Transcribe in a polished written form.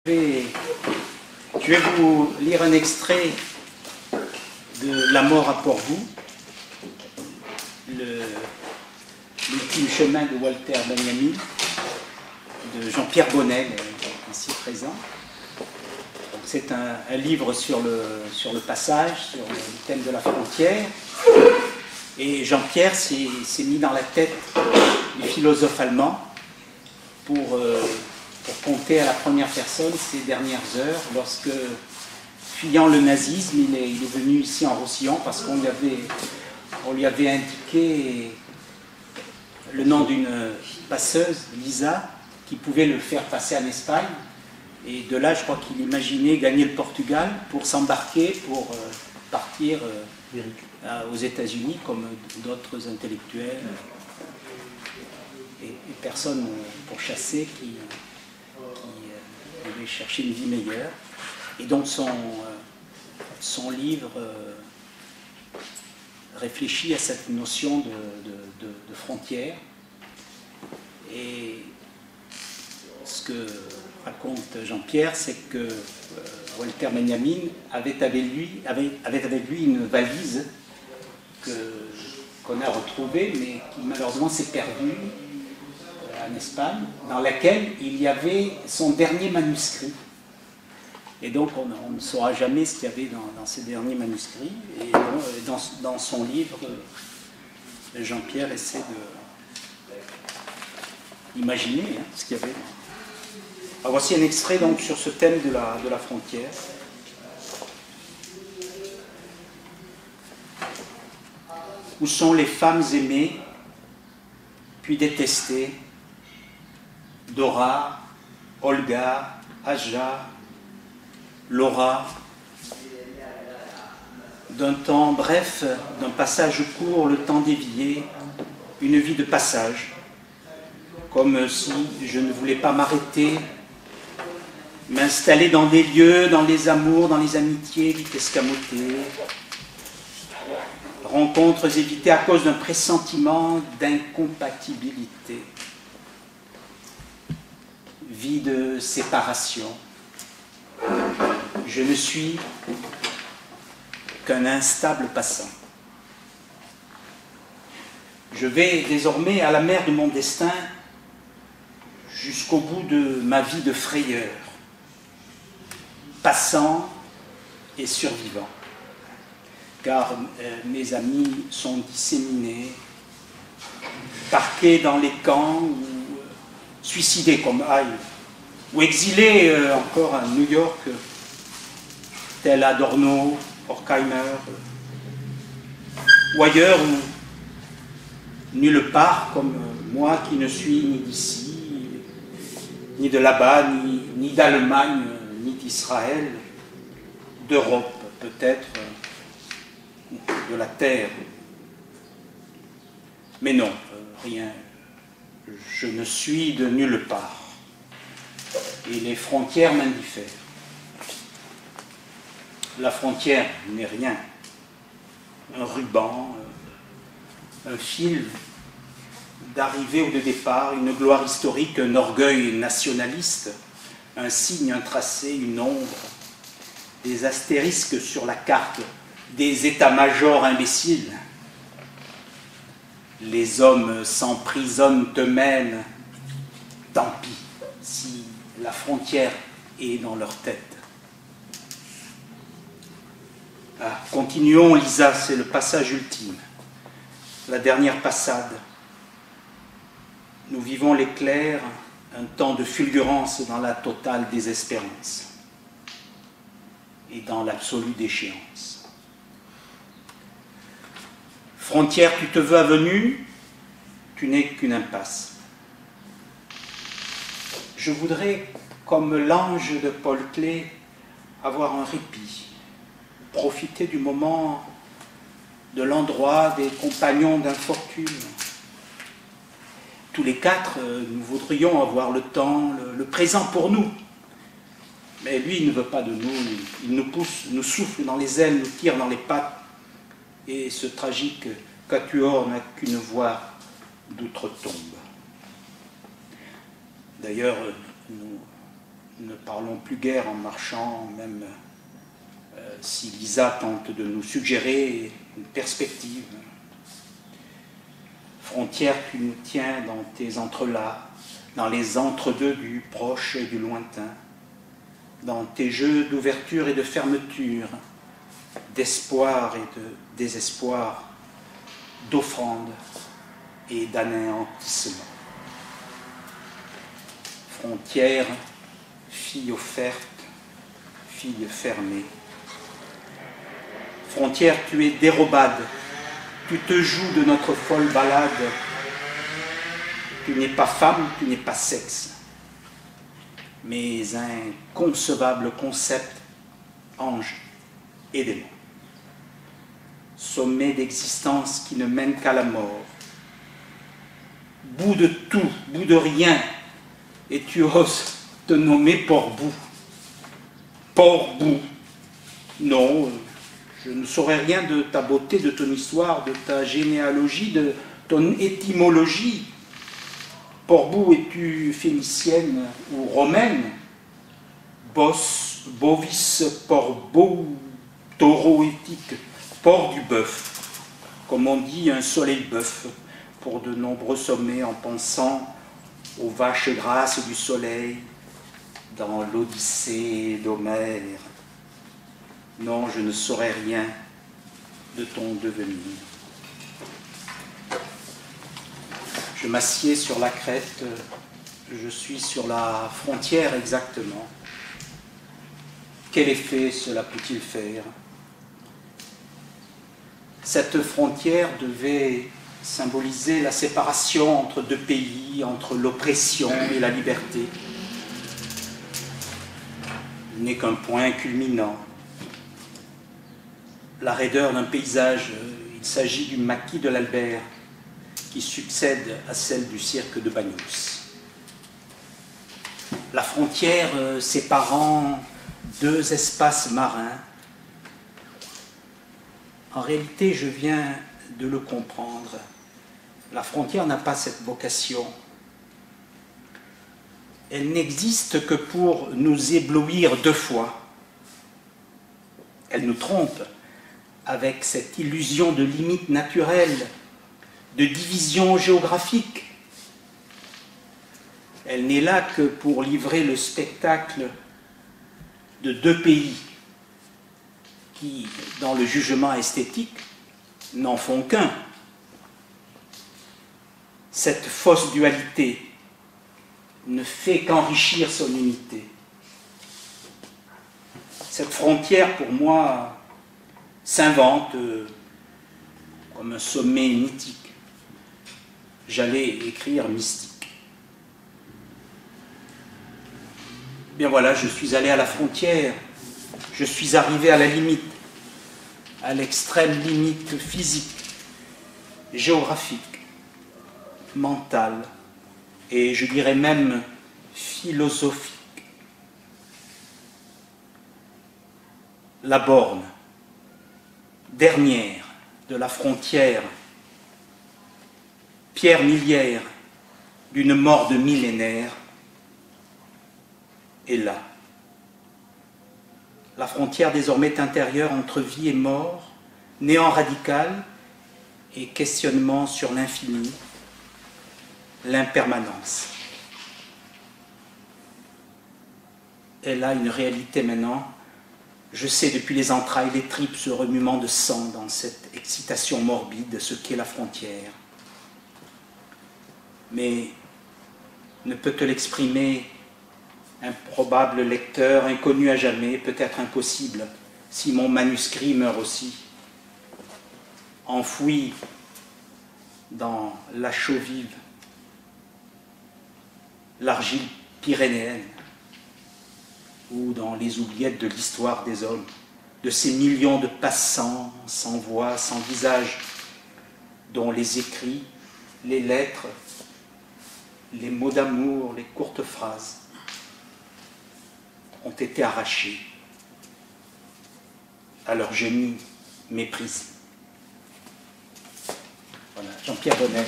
Je vais vous lire un extrait de La mort a pour vous, l'ultime chemin de Walter Benjamin, de Jean-Pierre Bonnel, ici présent. C'est un livre sur le passage, sur le thème de la frontière. Et Jean-Pierre s'est mis dans la tête du philosophe allemand pour compter à la première personne ses dernières heures, lorsque, fuyant le nazisme, il est venu ici en Roussillon parce qu'on lui avait indiqué le nom d'une passeuse, Lisa, qui pouvait le faire passer en Espagne. Et de là, je crois qu'il imaginait gagner le Portugal pour s'embarquer, pour partir aux États-Unis, comme d'autres intellectuels et personnes pour chasser qui devaient chercher une vie meilleure. Et donc son livre réfléchit à cette notion de frontière. Et ce que raconte Jean-Pierre, c'est que Walter Benjamin avait avec lui une valise qu'on a retrouvée, mais qui malheureusement s'est perdue en Espagne, dans laquelle il y avait son dernier manuscrit. Et donc on ne saura jamais ce qu'il y avait dans ces derniers manuscrits. Et dans son livre, Jean-Pierre essaie d'imaginer ce qu'il y avait. Alors voici un extrait donc sur ce thème de la frontière. Où sont les femmes aimées, puis détestées, Dora, Olga, Aja, Laura, d'un temps bref, d'un passage court, le temps dévié, une vie de passage, comme si je ne voulais pas m'arrêter, m'installer dans des lieux, dans les amours, dans les amitiés, vite escamotées, rencontres évitées à cause d'un pressentiment d'incompatibilité, vie de séparation. Je ne suis qu'un instable passant. Je vais désormais à la mer de mon destin jusqu'au bout de ma vie de frayeur, passant et survivant, car mes amis sont disséminés, parqués dans les camps ou suicidés comme Haï, ou exilés encore à New York, tel Adorno, Horkheimer, ou ailleurs où nulle part comme moi qui ne suis ni d'ici, ni de là-bas, ni d'Allemagne, ni d'Israël, d'Europe peut-être, de la terre. Mais non, rien. Je ne suis de nulle part. Et les frontières m'indiffèrent. La frontière n'est rien. Un ruban, un fil d'arrivée ou de départ, une gloire historique, un orgueil nationaliste, un signe, un tracé, une ombre, des astérisques sur la carte, des états-majors imbéciles. Les hommes s'emprisonnent eux-mêmes, tant pis si la frontière est dans leur tête. Ah, continuons, Lisa, c'est le passage ultime, la dernière passade. Nous vivons l'éclair, un temps de fulgurance dans la totale désespérance et dans l'absolue déchéance. Frontière, tu te veux avenue, tu n'es qu'une impasse. Je voudrais, comme l'ange de Paul Klee, avoir un répit, profiter du moment, de l'endroit, des compagnons d'infortune. Tous les quatre, nous voudrions avoir le temps, le présent pour nous. Mais lui, il ne veut pas de nous, il nous pousse, nous souffle dans les ailes, nous tire dans les pattes. Et ce tragique quatuor n'a qu'une voix d'outre-tombe. D'ailleurs, ne parlons plus guère en marchant, même si Lisa tente de nous suggérer une perspective. Frontière, tu nous tiens dans tes entrelacs, dans les entre-deux du proche et du lointain, dans tes jeux d'ouverture et de fermeture, d'espoir et de désespoir, d'offrande et d'anéantissement. Frontière, fille offerte, fille fermée. Frontière, tu es dérobade, tu te joues de notre folle balade. Tu n'es pas femme, tu n'es pas sexe, mais un concevable concept, ange et démon. Sommet d'existence qui ne mène qu'à la mort. Bout de tout, bout de rien, et tu oses te nommer Port-Bout. Port-Bout. Non, je ne saurais rien de ta beauté, de ton histoire, de ta généalogie, de ton étymologie. Port-Bout, es-tu phénicienne ou romaine? Bos, bovis, port-beau, taureau éthique, port du bœuf, comme on dit un soleil bœuf, pour de nombreux sommets en pensant aux vaches grasses du soleil dans l'Odyssée d'Homère. Non, je ne saurais rien de ton devenir. Je m'assieds sur la crête, je suis sur la frontière exactement. Quel effet cela peut-il faire? Cette frontière devait symboliser la séparation entre deux pays, entre l'oppression et la liberté. Il n'est qu'un point culminant. La raideur d'un paysage, il s'agit du maquis de l'Albert, qui succède à celle du cirque de Bagnos. La frontière séparant deux espaces marins. En réalité, je viens de le comprendre. La frontière n'a pas cette vocation. Elle n'existe que pour nous éblouir deux fois. Elle nous trompe avec cette illusion de limite naturelle, de division géographique. Elle n'est là que pour livrer le spectacle de deux pays qui, dans le jugement esthétique, n'en font qu'un. Cette fausse dualité ne fait qu'enrichir son unité. Cette frontière, pour moi, s'invente comme un sommet mythique. J'allais écrire mystique. Bien voilà, je suis allé à la frontière, je suis arrivé à la limite, à l'extrême limite physique, géographique, mentale, et je dirais même philosophique. La borne, dernière de la frontière, pierre miliaire d'une mort de millénaires, est là. La frontière désormais intérieure entre vie et mort, néant radical et questionnement sur l'infini, l'impermanence. Elle a une réalité maintenant. Je sais depuis les entrailles, les tripes, ce remuement de sang dans cette excitation morbide, ce qu'est la frontière. Mais ne peut te l'exprimer improbable lecteur, inconnu à jamais, peut-être impossible, si mon manuscrit meurt aussi, enfoui dans la chaux vive, l'argile pyrénéenne, ou dans les oubliettes de l'histoire des hommes, de ces millions de passants, sans voix, sans visage, dont les écrits, les lettres, les mots d'amour, les courtes phrases ont été arrachés à leur génie méprisé. Voilà, Jean-Pierre Bonnet.